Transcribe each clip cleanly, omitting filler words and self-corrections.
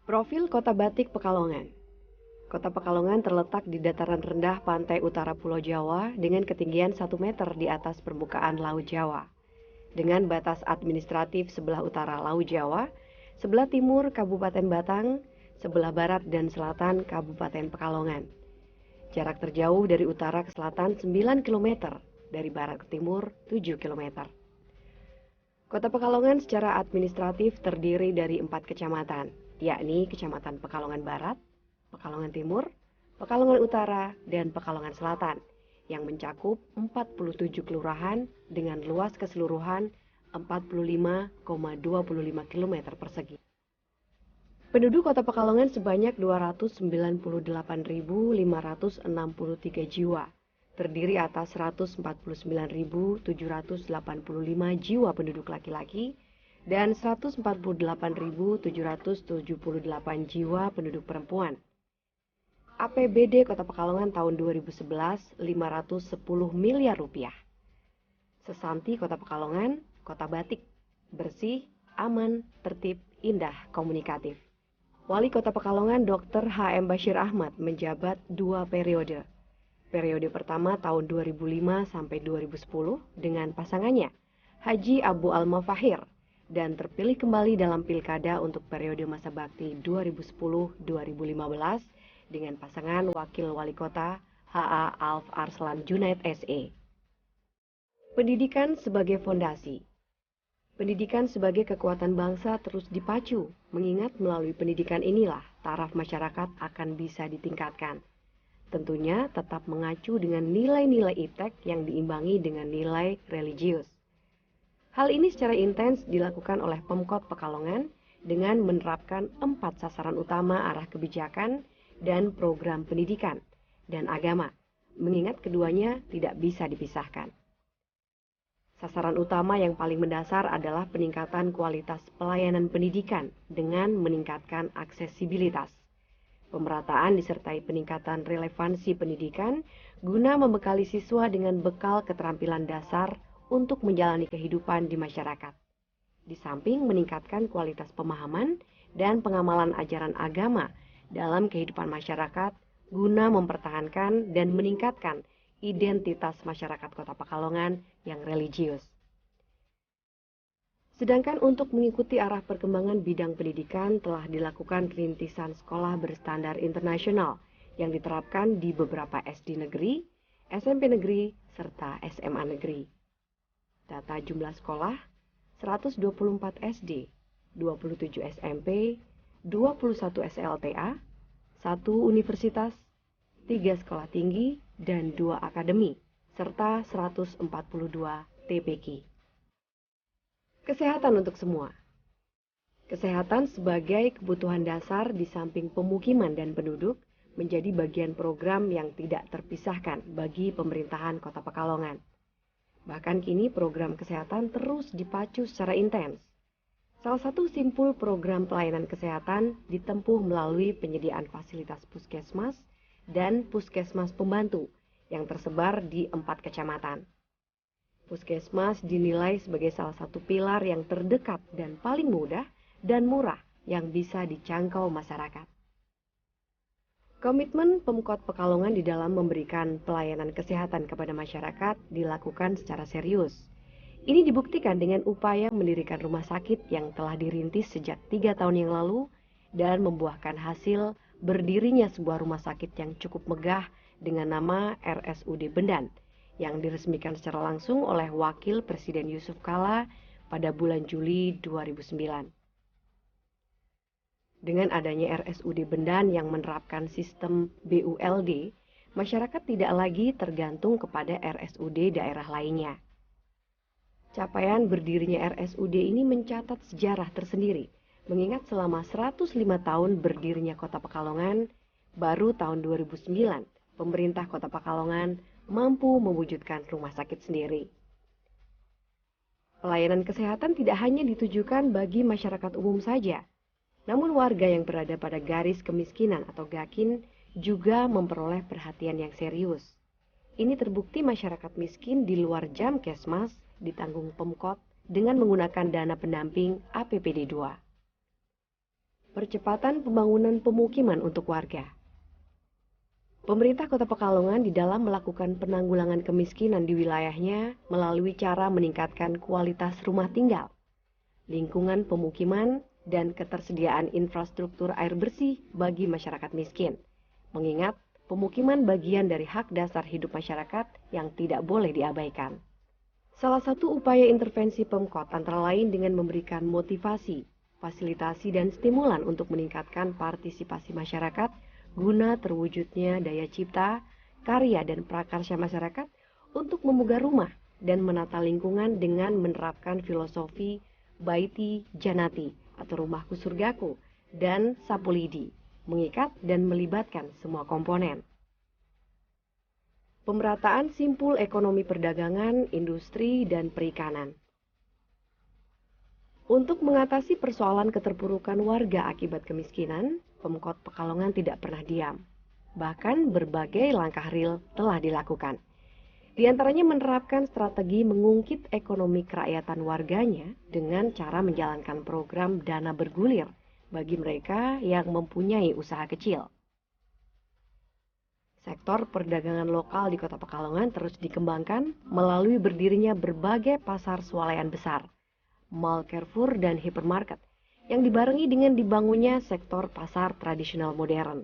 Profil Kota Batik Pekalongan. Kota Pekalongan terletak di dataran rendah pantai utara Pulau Jawa dengan ketinggian 1 meter di atas permukaan Laut Jawa. Dengan batas administratif sebelah utara Laut Jawa, sebelah timur Kabupaten Batang, sebelah barat dan selatan Kabupaten Pekalongan. Jarak terjauh dari utara ke selatan 9 km, dari barat ke timur 7 km. Kota Pekalongan secara administratif terdiri dari 4 kecamatan, yakni Kecamatan Pekalongan Barat, Pekalongan Timur, Pekalongan Utara, dan Pekalongan Selatan, yang mencakup 47 kelurahan dengan luas keseluruhan 45,25 km persegi. Penduduk Kota Pekalongan sebanyak 298.563 jiwa, terdiri atas 149.785 jiwa penduduk laki-laki dan 148.778 jiwa penduduk perempuan. APBD Kota Pekalongan tahun 2011 510 miliar rupiah. Sesanti Kota Pekalongan, Kota Batik, bersih, aman, tertib, indah, komunikatif. Wali Kota Pekalongan Dr. H.M. Bashir Ahmad menjabat 2 periode. Periode pertama tahun 2005 sampai 2010 dengan pasangannya, Haji Abu Almafahir, dan terpilih kembali dalam pilkada untuk periode masa bakti 2010-2015 dengan pasangan Wakil Wali Kota H.A. Alf Arslan Junaid S.E. Pendidikan sebagai fondasi. Pendidikan sebagai kekuatan bangsa terus dipacu, mengingat melalui pendidikan inilah taraf masyarakat akan bisa ditingkatkan. Tentunya tetap mengacu dengan nilai-nilai iptek yang diimbangi dengan nilai religius. Hal ini secara intens dilakukan oleh Pemkot Pekalongan dengan menerapkan 4 sasaran utama arah kebijakan dan program pendidikan dan agama, mengingat keduanya tidak bisa dipisahkan. Sasaran utama yang paling mendasar adalah peningkatan kualitas pelayanan pendidikan dengan meningkatkan aksesibilitas. Pemerataan disertai peningkatan relevansi pendidikan guna membekali siswa dengan bekal keterampilan dasar untuk menjalani kehidupan di masyarakat. Di samping meningkatkan kualitas pemahaman dan pengamalan ajaran agama dalam kehidupan masyarakat guna mempertahankan dan meningkatkan identitas masyarakat Kota Pekalongan yang religius. Sedangkan untuk mengikuti arah perkembangan bidang pendidikan telah dilakukan rintisan sekolah berstandar internasional yang diterapkan di beberapa SD negeri, SMP negeri, serta SMA negeri. Data jumlah sekolah, 124 SD, 27 SMP, 21 SLTA, 1 universitas, 3 sekolah tinggi, dan 2 akademi, serta 142 TPQ. Kesehatan untuk semua. Kesehatan sebagai kebutuhan dasar di samping pemukiman dan penduduk menjadi bagian program yang tidak terpisahkan bagi pemerintahan Kota Pekalongan. Bahkan kini program kesehatan terus dipacu secara intens. Salah satu simpul program pelayanan kesehatan ditempuh melalui penyediaan fasilitas puskesmas dan puskesmas pembantu yang tersebar di 4 kecamatan. Puskesmas dinilai sebagai salah satu pilar yang terdekat dan paling mudah dan murah yang bisa dijangkau masyarakat. Komitmen Pemkot Pekalongan di dalam memberikan pelayanan kesehatan kepada masyarakat dilakukan secara serius. Ini dibuktikan dengan upaya mendirikan rumah sakit yang telah dirintis sejak 3 tahun yang lalu dan membuahkan hasil berdirinya sebuah rumah sakit yang cukup megah dengan nama RSUD Bendan, yang diresmikan secara langsung oleh Wakil Presiden Yusuf Kala pada bulan Juli 2009. Dengan adanya RSUD Bendan yang menerapkan sistem BULD, masyarakat tidak lagi tergantung kepada RSUD daerah lainnya. Capaian berdirinya RSUD ini mencatat sejarah tersendiri, mengingat selama 105 tahun berdirinya Kota Pekalongan, baru tahun 2009, pemerintah Kota Pekalongan mampu mewujudkan rumah sakit sendiri. Pelayanan kesehatan tidak hanya ditujukan bagi masyarakat umum saja, namun warga yang berada pada garis kemiskinan atau GAKIN juga memperoleh perhatian yang serius. Ini terbukti masyarakat miskin di luar jam Kesmas ditanggung Pemkot dengan menggunakan dana pendamping APBD 2. Percepatan pembangunan pemukiman untuk warga. Pemerintah Kota Pekalongan di dalam melakukan penanggulangan kemiskinan di wilayahnya melalui cara meningkatkan kualitas rumah tinggal, lingkungan pemukiman, dan ketersediaan infrastruktur air bersih bagi masyarakat miskin. Mengingat pemukiman bagian dari hak dasar hidup masyarakat yang tidak boleh diabaikan. Salah satu upaya intervensi Pemkot antara lain dengan memberikan motivasi, fasilitasi, dan stimulan untuk meningkatkan partisipasi masyarakat guna terwujudnya daya cipta, karya, dan prakarya masyarakat untuk memugah rumah dan menata lingkungan dengan menerapkan filosofi Baiti Janati atau rumahku surgaku dan Sapulidi, mengikat dan melibatkan semua komponen. Pemerataan simpul ekonomi perdagangan, industri, dan perikanan. Untuk mengatasi persoalan keterpurukan warga akibat kemiskinan, Pemkot Pekalongan tidak pernah diam. Bahkan berbagai langkah real telah dilakukan. Di antaranya menerapkan strategi mengungkit ekonomi kerakyatan warganya dengan cara menjalankan program dana bergulir bagi mereka yang mempunyai usaha kecil. Sektor perdagangan lokal di Kota Pekalongan terus dikembangkan melalui berdirinya berbagai pasar swalayan besar, mall Carrefour dan hipermarket, yang dibarengi dengan dibangunnya sektor pasar tradisional modern.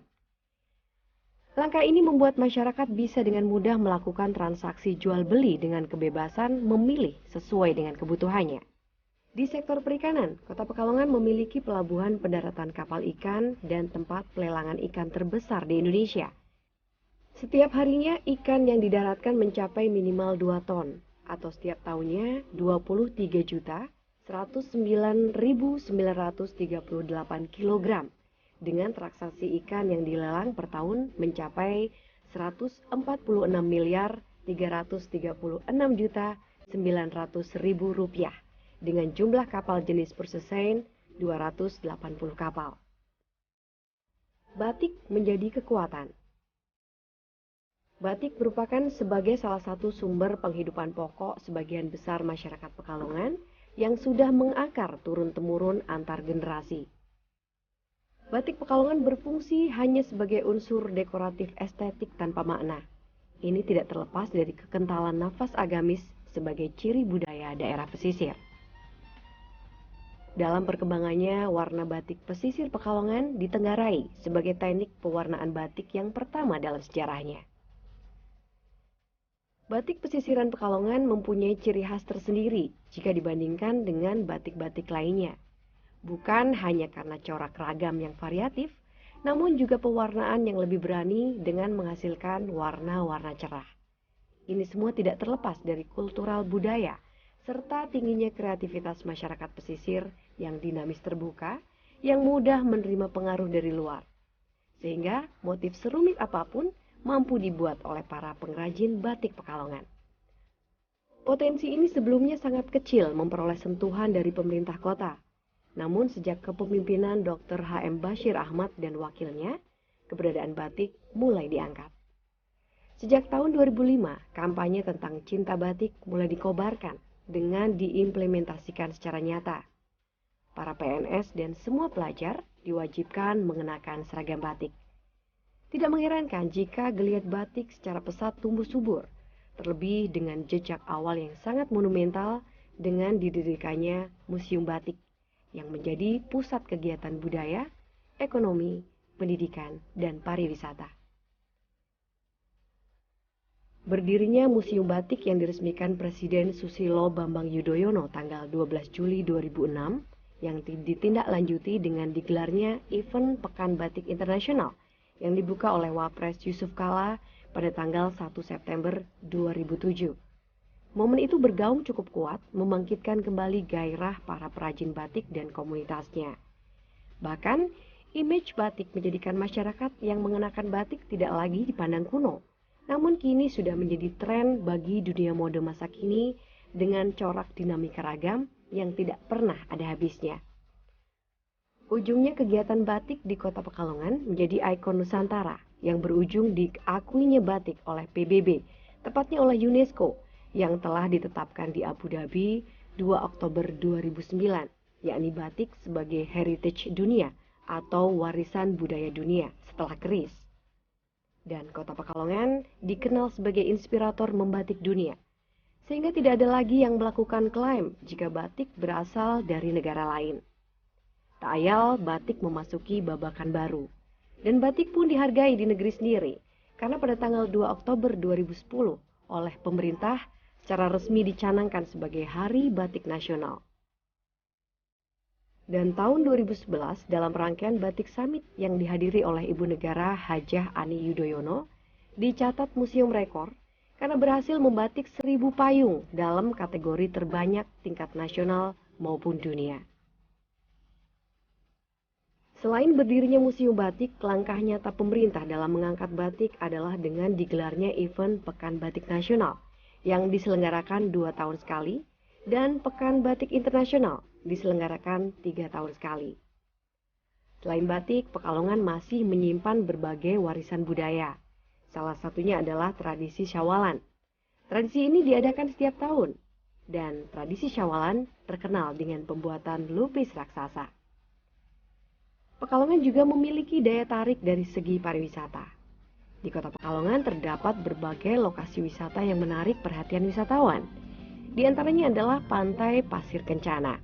Langkah ini membuat masyarakat bisa dengan mudah melakukan transaksi jual beli dengan kebebasan memilih sesuai dengan kebutuhannya. Di sektor perikanan, Kota Pekalongan memiliki pelabuhan pendaratan kapal ikan dan tempat pelelangan ikan terbesar di Indonesia. Setiap harinya ikan yang didaratkan mencapai minimal 2 ton atau setiap tahunnya 23.109.938 kg dengan transaksi ikan yang dilelang per tahun mencapai 146.336.900.000 rupiah dengan jumlah kapal jenis Pursesein 280 kapal. Batik menjadi kekuatan. Batik merupakan sebagai salah satu sumber penghidupan pokok sebagian besar masyarakat Pekalongan yang sudah mengakar turun-temurun antar generasi. Batik Pekalongan berfungsi hanya sebagai unsur dekoratif estetik tanpa makna. Ini tidak terlepas dari kekentalan nafas agamis sebagai ciri budaya daerah pesisir. Dalam perkembangannya, warna batik pesisir Pekalongan ditenggarai sebagai teknik pewarnaan batik yang pertama dalam sejarahnya. Batik pesisiran Pekalongan mempunyai ciri khas tersendiri jika dibandingkan dengan batik-batik lainnya. Bukan hanya karena corak ragam yang variatif, namun juga pewarnaan yang lebih berani dengan menghasilkan warna-warna cerah. Ini semua tidak terlepas dari kultural budaya, serta tingginya kreativitas masyarakat pesisir yang dinamis terbuka, yang mudah menerima pengaruh dari luar. Sehingga motif serumit apapun mampu dibuat oleh para pengrajin batik Pekalongan. Potensi ini sebelumnya sangat kecil memperoleh sentuhan dari pemerintah kota. Namun sejak kepemimpinan Dr. H.M. Bashir Ahmad dan wakilnya, keberadaan batik mulai diangkat. Sejak tahun 2005, kampanye tentang cinta batik mulai dikobarkan dengan diimplementasikan secara nyata. Para PNS dan semua pelajar diwajibkan mengenakan seragam batik. Tidak mengherankan jika geliat batik secara pesat tumbuh subur, terlebih dengan jejak awal yang sangat monumental dengan didirikannya Museum Batik yang menjadi pusat kegiatan budaya, ekonomi, pendidikan, dan pariwisata. Berdirinya Museum Batik yang diresmikan Presiden Susilo Bambang Yudhoyono tanggal 12 Juli 2006 yang ditindaklanjuti dengan digelarnya event Pekan Batik Internasional yang dibuka oleh Wapres Yusuf Kala pada tanggal 1 September 2007. Momen itu bergaung cukup kuat, membangkitkan kembali gairah para perajin batik dan komunitasnya. Bahkan, image batik menjadikan masyarakat yang mengenakan batik tidak lagi dipandang kuno, namun kini sudah menjadi tren bagi dunia mode masa kini dengan corak dinamika ragam yang tidak pernah ada habisnya. Ujungnya kegiatan batik di Kota Pekalongan menjadi ikon Nusantara yang berujung diakuinya batik oleh PBB, tepatnya oleh UNESCO, yang telah ditetapkan di Abu Dhabi 2 Oktober 2009, yakni batik sebagai heritage dunia atau warisan budaya dunia setelah keris. Dan kota Pekalongan dikenal sebagai inspirator membatik dunia, sehingga tidak ada lagi yang melakukan klaim jika batik berasal dari negara lain. Tak ayal batik memasuki babakan baru, dan batik pun dihargai di negeri sendiri, karena pada tanggal 2 Oktober 2010 oleh pemerintah secara resmi dicanangkan sebagai Hari Batik Nasional. Dan tahun 2011 dalam rangkaian Batik Summit yang dihadiri oleh Ibu Negara Hajah Ani Yudhoyono, dicatat museum rekor karena berhasil membatik 1.000 payung dalam kategori terbanyak tingkat nasional maupun dunia. Selain berdirinya Museum Batik, langkah nyata pemerintah dalam mengangkat batik adalah dengan digelarnya event Pekan Batik Nasional yang diselenggarakan 2 tahun sekali dan Pekan Batik Internasional diselenggarakan 3 tahun sekali. Selain batik, Pekalongan masih menyimpan berbagai warisan budaya. Salah satunya adalah tradisi Syawalan. Tradisi ini diadakan setiap tahun, dan tradisi Syawalan terkenal dengan pembuatan lupis raksasa. Pekalongan juga memiliki daya tarik dari segi pariwisata. Di kota Pekalongan terdapat berbagai lokasi wisata yang menarik perhatian wisatawan. Di antaranya adalah Pantai Pasir Kencana.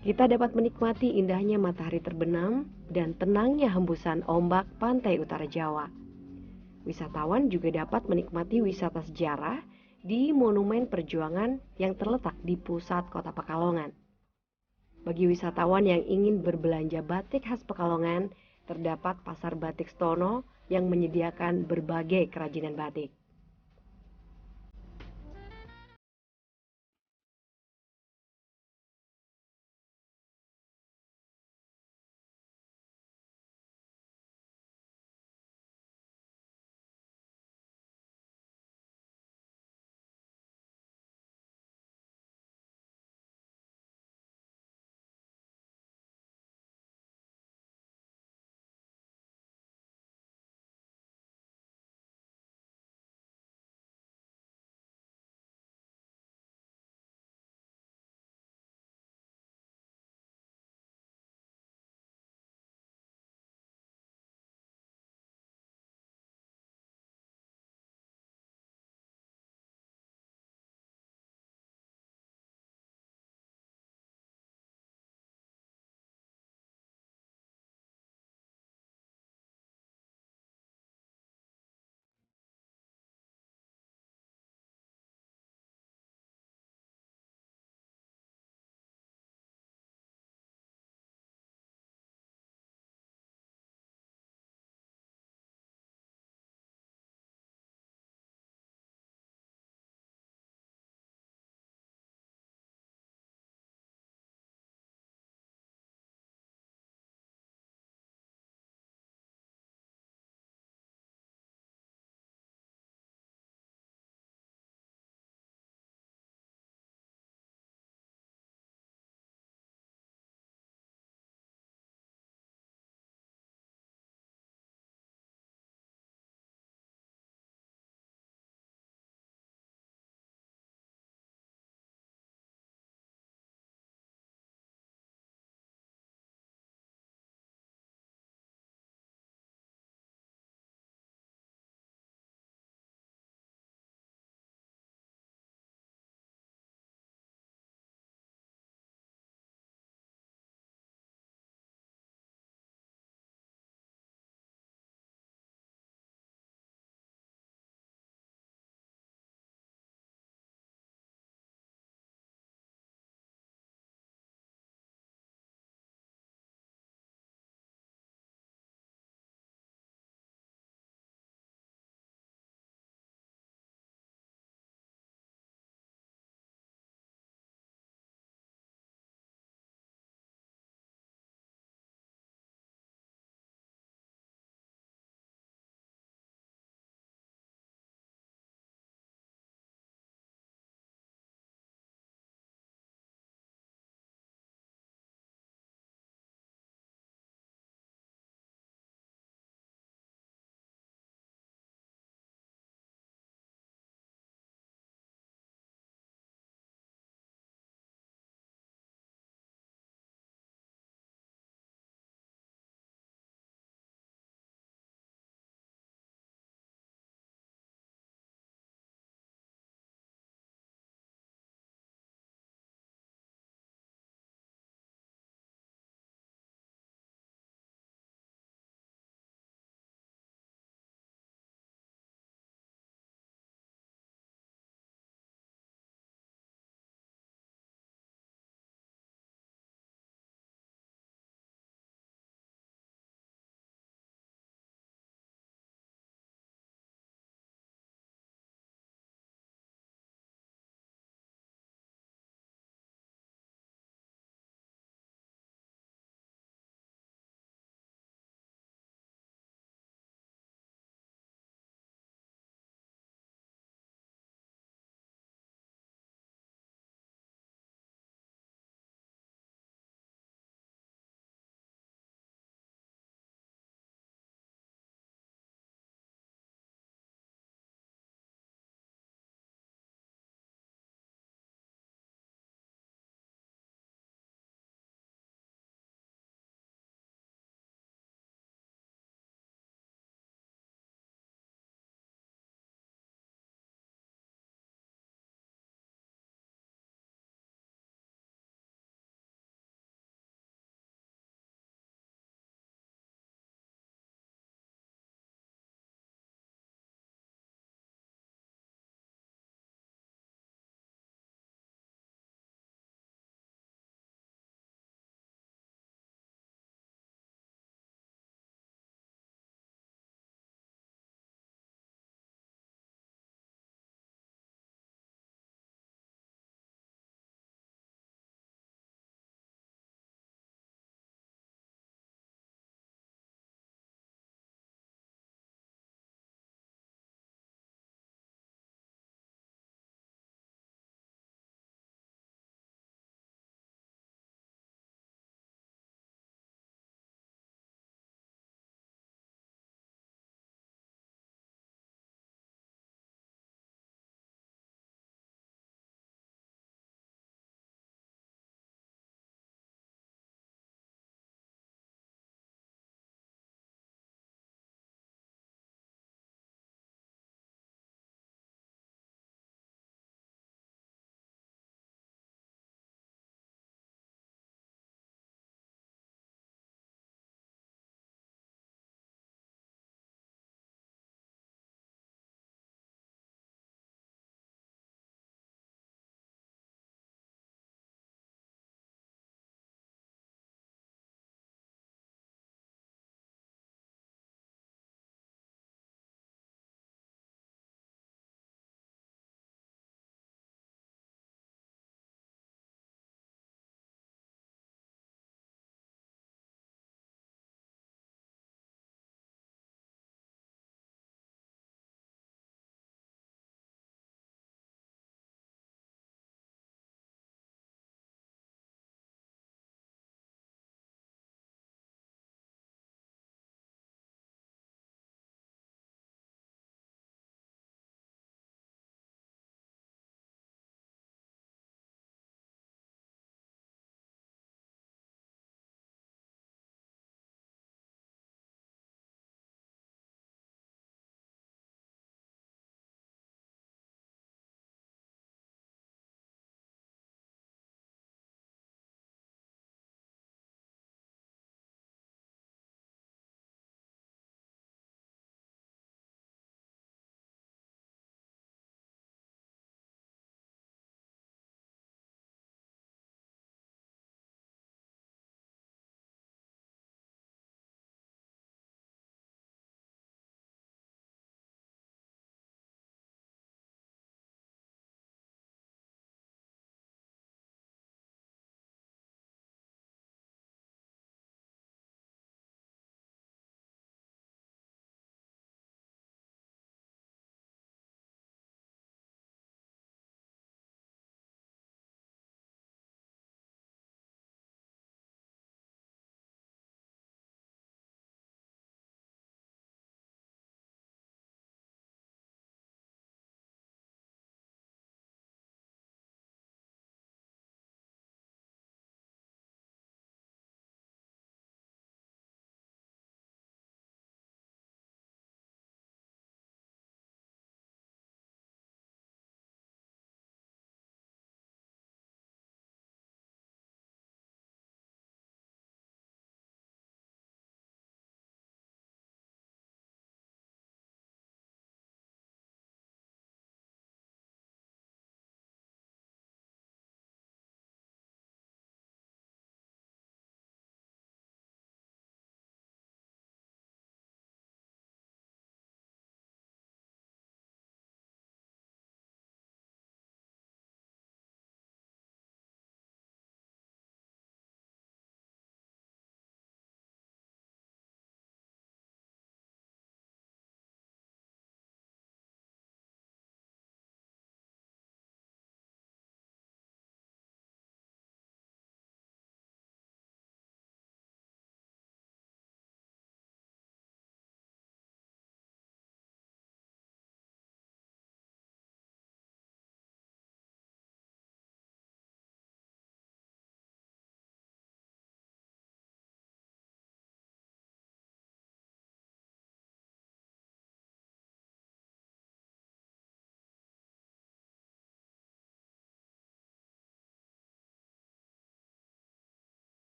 Kita dapat menikmati indahnya matahari terbenam dan tenangnya hembusan ombak pantai utara Jawa. Wisatawan juga dapat menikmati wisata sejarah di Monumen Perjuangan yang terletak di pusat kota Pekalongan. Bagi wisatawan yang ingin berbelanja batik khas Pekalongan, terdapat Pasar Batik Stono yang menyediakan berbagai kerajinan batik.